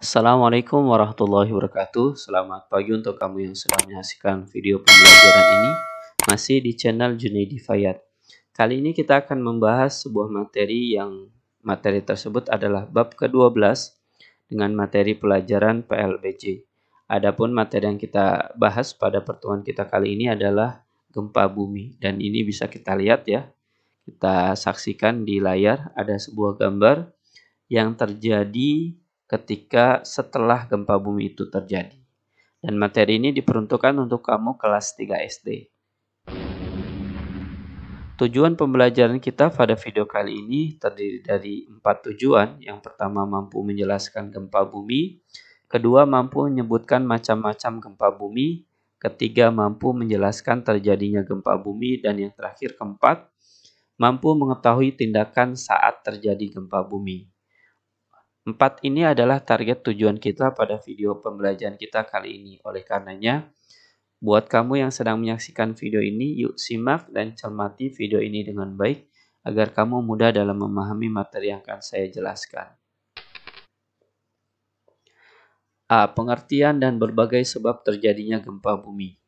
Assalamualaikum warahmatullahi wabarakatuh. Selamat pagi untuk kamu yang sedang menyaksikan video pembelajaran ini. Masih di channel Junaidi Fayat. Kali ini kita akan membahas sebuah materi tersebut adalah bab ke-12 dengan materi pelajaran PLBJ. Adapun materi yang kita bahas pada pertemuan kita kali ini adalah gempa bumi. Dan ini bisa kita lihat ya. Kita saksikan di layar ada sebuah gambar yang terjadi ketika setelah gempa bumi itu terjadi. Dan materi ini diperuntukkan untuk kamu kelas 3 SD. Tujuan pembelajaran kita pada video kali ini terdiri dari 4 tujuan. Yang pertama mampu menjelaskan gempa bumi, kedua mampu menyebutkan macam-macam gempa bumi, ketiga mampu menjelaskan terjadinya gempa bumi, dan yang terakhir keempat mampu mengetahui tindakan saat terjadi gempa bumi. 4 ini adalah target tujuan kita pada video pembelajaran kita kali ini. Oleh karenanya, buat kamu yang sedang menyaksikan video ini, yuk simak dan cermati video ini dengan baik agar kamu mudah dalam memahami materi yang akan saya jelaskan. A. Pengertian dan berbagai sebab terjadinya gempa bumi.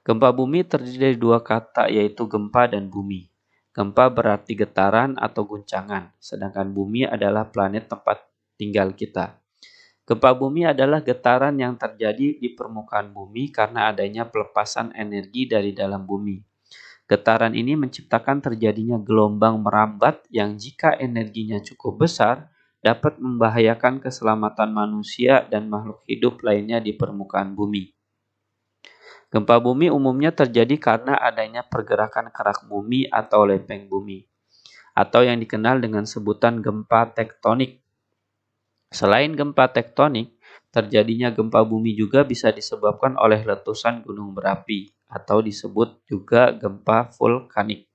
Gempa bumi terdiri dari dua kata, yaitu gempa dan bumi. Gempa berarti getaran atau guncangan, sedangkan bumi adalah planet tempat tinggal kita. Gempa bumi adalah getaran yang terjadi di permukaan bumi karena adanya pelepasan energi dari dalam bumi. Getaran ini menciptakan terjadinya gelombang merambat yang jika energinya cukup besar, dapat membahayakan keselamatan manusia dan makhluk hidup lainnya di permukaan bumi. Gempa bumi umumnya terjadi karena adanya pergerakan kerak bumi atau lempeng bumi, atau yang dikenal dengan sebutan gempa tektonik. Selain gempa tektonik, terjadinya gempa bumi juga bisa disebabkan oleh letusan gunung berapi, atau disebut juga gempa vulkanik.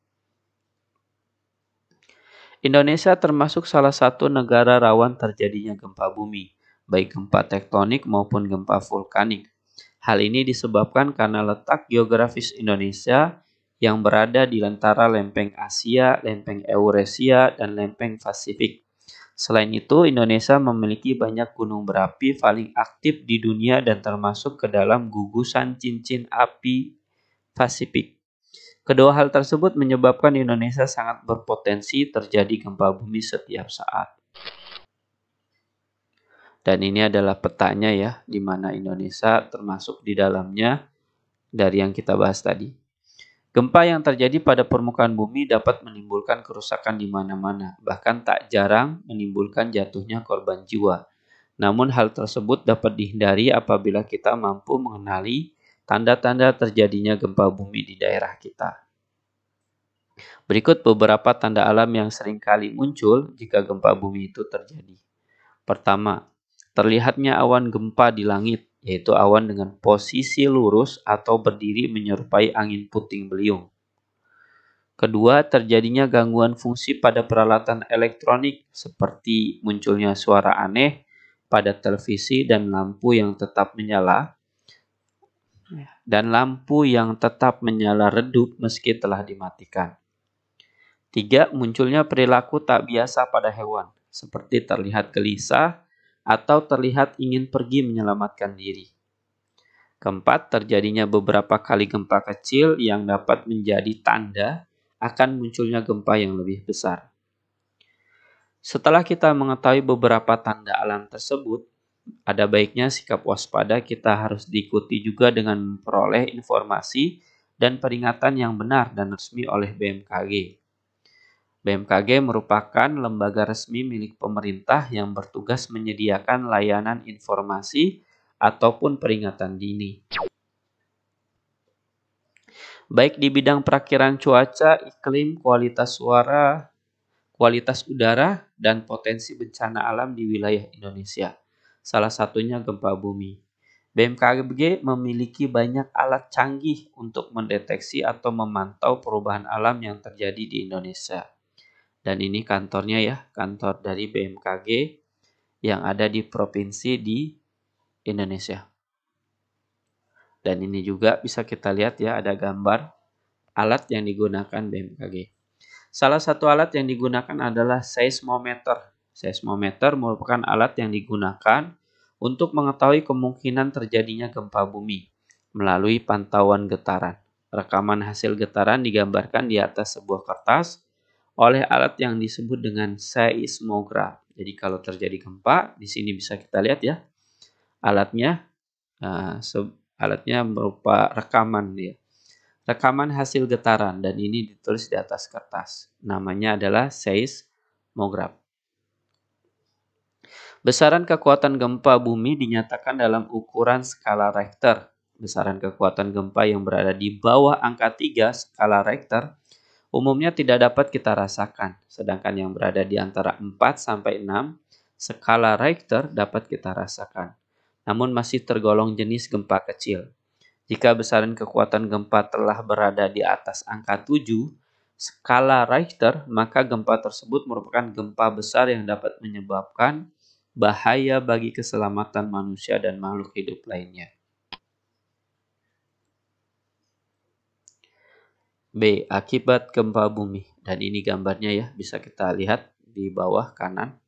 Indonesia termasuk salah satu negara rawan terjadinya gempa bumi, baik gempa tektonik maupun gempa vulkanik. Hal ini disebabkan karena letak geografis Indonesia yang berada di antara lempeng Asia, lempeng Eurasia, dan lempeng Pasifik. Selain itu, Indonesia memiliki banyak gunung berapi paling aktif di dunia dan termasuk ke dalam gugusan cincin api Pasifik. Kedua hal tersebut menyebabkan Indonesia sangat berpotensi terjadi gempa bumi setiap saat. Dan ini adalah petanya ya, di mana Indonesia termasuk di dalamnya dari yang kita bahas tadi. Gempa yang terjadi pada permukaan bumi dapat menimbulkan kerusakan di mana-mana, bahkan tak jarang menimbulkan jatuhnya korban jiwa. Namun hal tersebut dapat dihindari apabila kita mampu mengenali tanda-tanda terjadinya gempa bumi di daerah kita. Berikut beberapa tanda alam yang sering kali muncul jika gempa bumi itu terjadi. Pertama, terlihatnya awan gempa di langit, yaitu awan dengan posisi lurus atau berdiri menyerupai angin puting beliung. Kedua, terjadinya gangguan fungsi pada peralatan elektronik seperti munculnya suara aneh pada televisi dan lampu yang tetap menyala redup meski telah dimatikan. Tiga, munculnya perilaku tak biasa pada hewan, seperti terlihat gelisah atau terlihat ingin pergi menyelamatkan diri. Keempat, terjadinya beberapa kali gempa kecil yang dapat menjadi tanda akan munculnya gempa yang lebih besar. Setelah kita mengetahui beberapa tanda alam tersebut, ada baiknya sikap waspada kita harus diikuti juga dengan memperoleh informasi dan peringatan yang benar dan resmi oleh BMKG. BMKG merupakan lembaga resmi milik pemerintah yang bertugas menyediakan layanan informasi ataupun peringatan dini. Baik di bidang perakiran cuaca, iklim, kualitas suara, kualitas udara, dan potensi bencana alam di wilayah Indonesia. Salah satunya gempa bumi. BMKG memiliki banyak alat canggih untuk mendeteksi atau memantau perubahan alam yang terjadi di Indonesia. Dan ini kantornya ya, kantor dari BMKG yang ada di provinsi di Indonesia. Dan ini juga bisa kita lihat ya, ada gambar alat yang digunakan BMKG. Salah satu alat yang digunakan adalah seismometer. Seismometer merupakan alat yang digunakan untuk mengetahui kemungkinan terjadinya gempa bumi melalui pantauan getaran. Rekaman hasil getaran digambarkan di atas sebuah kertas oleh alat yang disebut dengan seismograf. Jadi kalau terjadi gempa, di sini bisa kita lihat ya, alatnya berupa rekaman ya. Rekaman hasil getaran, dan ini ditulis di atas kertas. Namanya adalah seismograf. Besaran kekuatan gempa bumi dinyatakan dalam ukuran skala Richter. Besaran kekuatan gempa yang berada di bawah angka 3 skala Richter umumnya tidak dapat kita rasakan, sedangkan yang berada di antara 4 sampai 6 skala Richter dapat kita rasakan, namun masih tergolong jenis gempa kecil. Jika besaran kekuatan gempa telah berada di atas angka 7 skala Richter, maka gempa tersebut merupakan gempa besar yang dapat menyebabkan bahaya bagi keselamatan manusia dan makhluk hidup lainnya. B. Akibat gempa bumi. Dan ini gambarnya ya, bisa kita lihat di bawah kanan.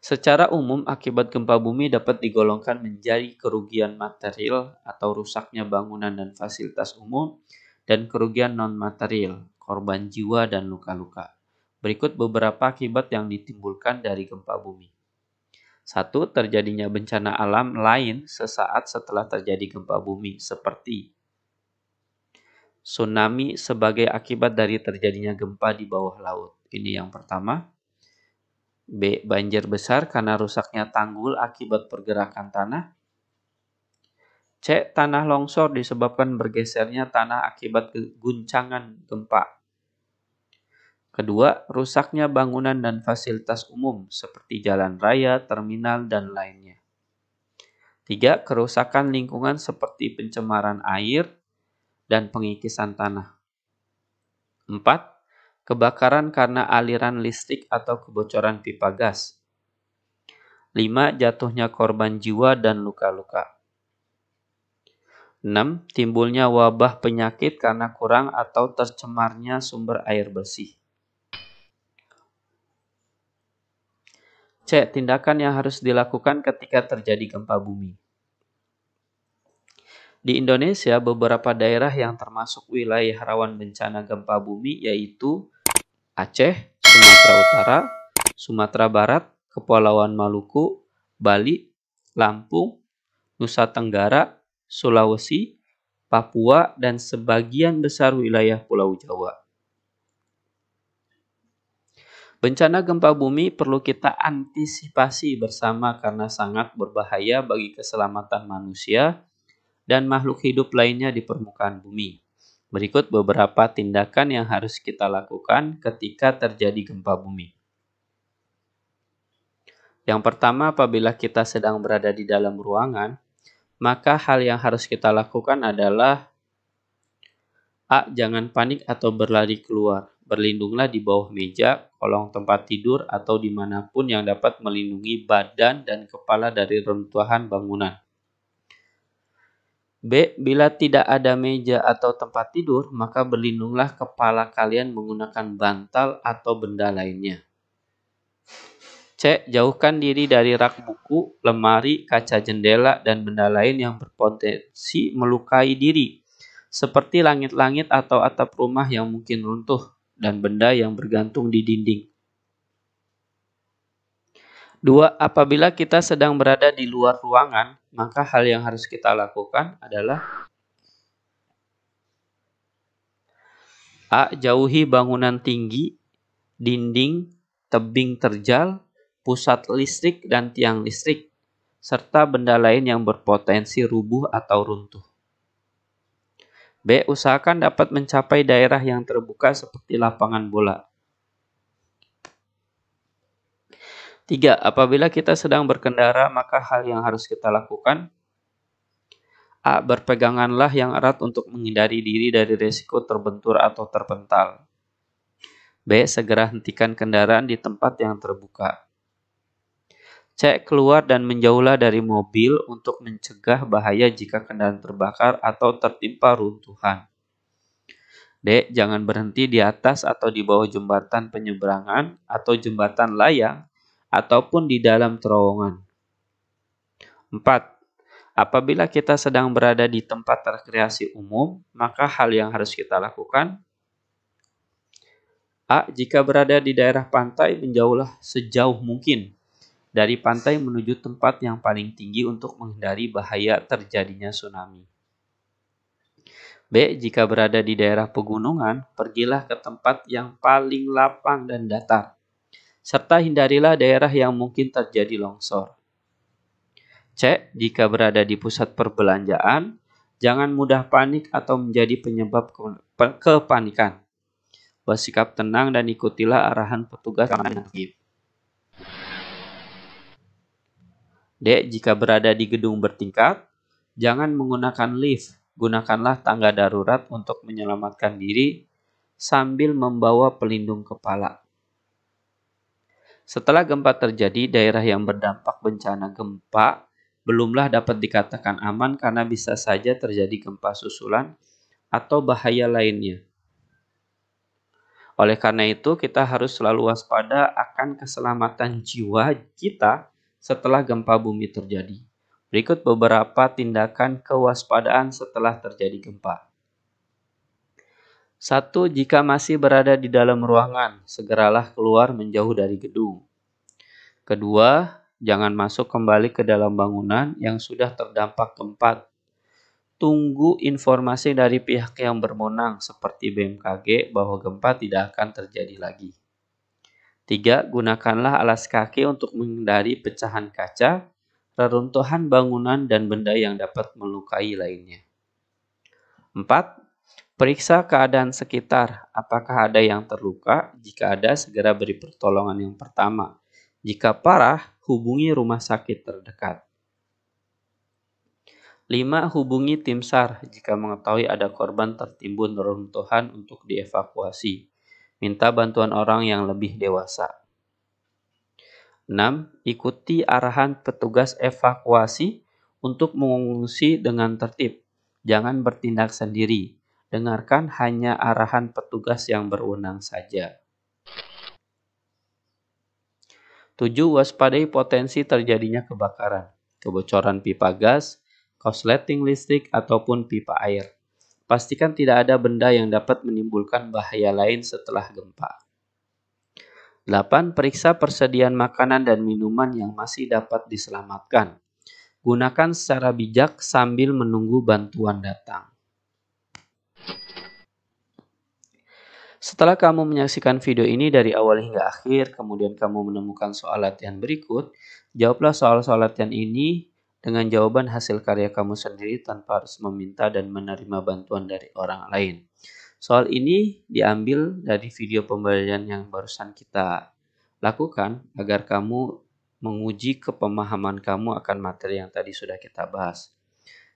Secara umum, akibat gempa bumi dapat digolongkan menjadi kerugian material atau rusaknya bangunan dan fasilitas umum, dan kerugian non-material, korban jiwa dan luka-luka. Berikut beberapa akibat yang ditimbulkan dari gempa bumi. 1. Terjadinya bencana alam lain sesaat setelah terjadi gempa bumi, seperti tsunami sebagai akibat dari terjadinya gempa di bawah laut. Ini yang pertama. B. Banjir besar karena rusaknya tanggul akibat pergerakan tanah. C. Tanah longsor disebabkan bergesernya tanah akibat guncangan gempa. Kedua, rusaknya bangunan dan fasilitas umum seperti jalan raya, terminal, dan lainnya. 3. Kerusakan lingkungan seperti pencemaran air dan pengikisan tanah. 4. Kebakaran karena aliran listrik atau kebocoran pipa gas. 5. Jatuhnya korban jiwa dan luka-luka. 6. Timbulnya wabah penyakit karena kurang atau tercemarnya sumber air bersih. C. Tindakan yang harus dilakukan ketika terjadi gempa bumi. Di Indonesia, beberapa daerah yang termasuk wilayah rawan bencana gempa bumi yaitu Aceh, Sumatera Utara, Sumatera Barat, Kepulauan Maluku, Bali, Lampung, Nusa Tenggara, Sulawesi, Papua, dan sebagian besar wilayah Pulau Jawa. Bencana gempa bumi perlu kita antisipasi bersama karena sangat berbahaya bagi keselamatan manusia dan makhluk hidup lainnya di permukaan bumi. Berikut beberapa tindakan yang harus kita lakukan ketika terjadi gempa bumi. Yang pertama, apabila kita sedang berada di dalam ruangan, maka hal yang harus kita lakukan adalah A. Jangan panik atau berlari keluar. Berlindunglah di bawah meja, kolong tempat tidur, atau dimanapun yang dapat melindungi badan dan kepala dari reruntuhan bangunan. B. Bila tidak ada meja atau tempat tidur, maka berlindunglah kepala kalian menggunakan bantal atau benda lainnya. C. Jauhkan diri dari rak buku, lemari, kaca jendela, dan benda lain yang berpotensi melukai diri, seperti langit-langit atau atap rumah yang mungkin runtuh, dan benda yang bergantung di dinding. 2. Apabila kita sedang berada di luar ruangan, maka hal yang harus kita lakukan adalah A. Jauhi bangunan tinggi, dinding, tebing terjal, pusat listrik dan tiang listrik, serta benda lain yang berpotensi rubuh atau runtuh. B. Usahakan dapat mencapai daerah yang terbuka seperti lapangan bola. 3. Apabila kita sedang berkendara, maka hal yang harus kita lakukan A. Berpeganganlah yang erat untuk menghindari diri dari risiko terbentur atau terpental. B. Segera hentikan kendaraan di tempat yang terbuka. C. Keluar dan menjauhlah dari mobil untuk mencegah bahaya jika kendaraan terbakar atau tertimpa runtuhan. D. Jangan berhenti di atas atau di bawah jembatan penyeberangan atau jembatan layang ataupun di dalam terowongan. 4. Apabila kita sedang berada di tempat rekreasi umum, maka hal yang harus kita lakukan: A. Jika berada di daerah pantai, menjauhlah sejauh mungkin dari pantai menuju tempat yang paling tinggi untuk menghindari bahaya terjadinya tsunami. B. Jika berada di daerah pegunungan, pergilah ke tempat yang paling lapang dan datar, serta hindarilah daerah yang mungkin terjadi longsor. C. Jika berada di pusat perbelanjaan, jangan mudah panik atau menjadi penyebab kepanikan. Bersikap tenang dan ikutilah arahan petugas keamanan. D. Jika berada di gedung bertingkat, jangan menggunakan lift. Gunakanlah tangga darurat untuk menyelamatkan diri sambil membawa pelindung kepala. Setelah gempa terjadi, daerah yang berdampak bencana gempa belumlah dapat dikatakan aman karena bisa saja terjadi gempa susulan atau bahaya lainnya. Oleh karena itu, kita harus selalu waspada akan keselamatan jiwa kita setelah gempa bumi terjadi. Berikut beberapa tindakan kewaspadaan setelah terjadi gempa. 1. Jika masih berada di dalam ruangan, segeralah keluar menjauh dari gedung. Kedua, jangan masuk kembali ke dalam bangunan yang sudah terdampak gempa. Tunggu informasi dari pihak yang berwenang seperti BMKG bahwa gempa tidak akan terjadi lagi. 3. Gunakanlah alas kaki untuk menghindari pecahan kaca, reruntuhan bangunan, dan benda yang dapat melukai lainnya. 4. Periksa keadaan sekitar. Apakah ada yang terluka? Jika ada, segera beri pertolongan yang pertama. Jika parah, hubungi rumah sakit terdekat. 5. Hubungi tim SAR jika mengetahui ada korban tertimbun reruntuhan untuk dievakuasi. Minta bantuan orang yang lebih dewasa. 6. Ikuti arahan petugas evakuasi untuk mengungsi dengan tertib. Jangan bertindak sendiri. Dengarkan hanya arahan petugas yang berwenang saja. 7. Waspadai potensi terjadinya kebakaran, kebocoran pipa gas, korsleting listrik, ataupun pipa air. Pastikan tidak ada benda yang dapat menimbulkan bahaya lain setelah gempa. 8. Periksa persediaan makanan dan minuman yang masih dapat diselamatkan. Gunakan secara bijak sambil menunggu bantuan datang. Setelah kamu menyaksikan video ini dari awal hingga akhir, kemudian kamu menemukan soal latihan berikut, jawablah soal-soal latihan ini dengan jawaban hasil karya kamu sendiri tanpa harus meminta dan menerima bantuan dari orang lain. Soal ini diambil dari video pembelajaran yang barusan kita lakukan agar kamu menguji kepemahaman kamu akan materi yang tadi sudah kita bahas.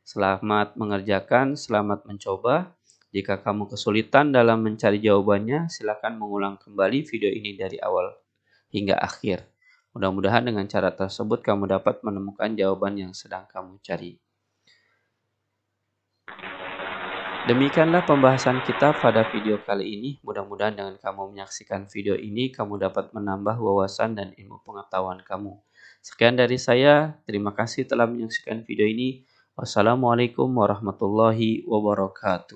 Selamat mengerjakan, selamat mencoba. Jika kamu kesulitan dalam mencari jawabannya, silakan mengulang kembali video ini dari awal hingga akhir. Mudah-mudahan dengan cara tersebut kamu dapat menemukan jawaban yang sedang kamu cari. Demikianlah pembahasan kita pada video kali ini. Mudah-mudahan dengan kamu menyaksikan video ini, kamu dapat menambah wawasan dan ilmu pengetahuan kamu. Sekian dari saya. Terima kasih telah menyaksikan video ini. Wassalamualaikum warahmatullahi wabarakatuh.